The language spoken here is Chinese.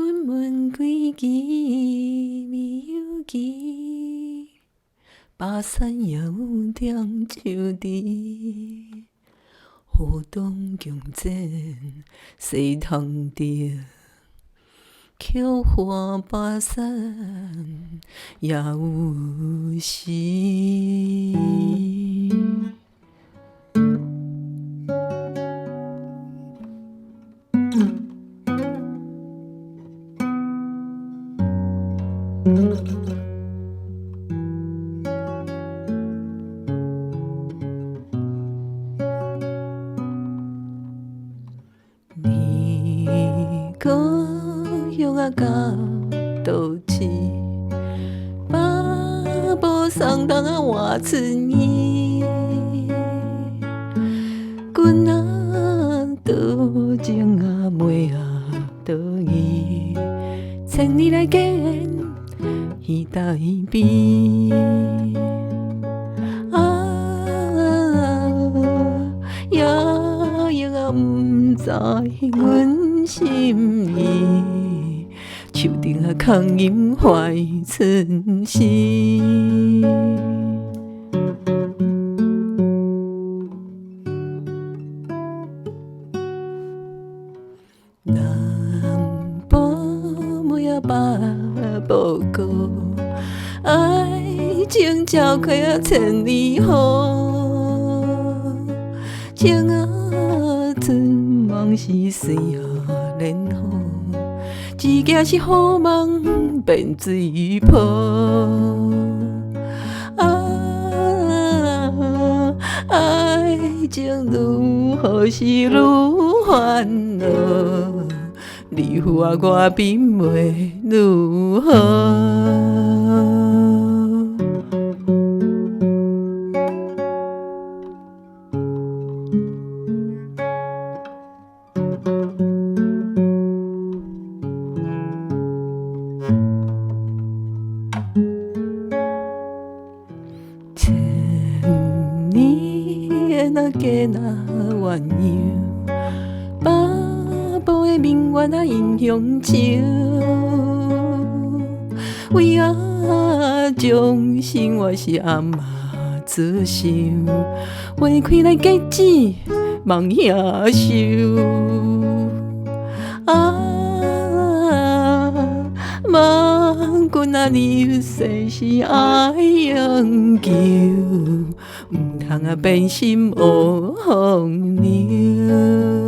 君问几支未有期，巴山也有点秋枝。河东强剪西塘地，菊花巴山也有时。你故乡啊，到倒市？爸母送冬啊，换春衣。君啊，倒情啊，妹啊，倒义。千里来见，彼台边。夜夜啊，不知阮心意，树顶啊，空吟怀春时。南部妹啊，北部歌，爱情照开啊，千里好。情啊，春梦是水啊，莲花，一惊是好梦变水泡。爱情愈好是愈烦恼，你负啊我并袂愈好。千年的假若鸳鸯，爸母的名媛啊印乡情，为啊将生活是阿嬷做想，花开来结子梦遐想。望君啊，你世是爱永久，唔通啊变心黑风流。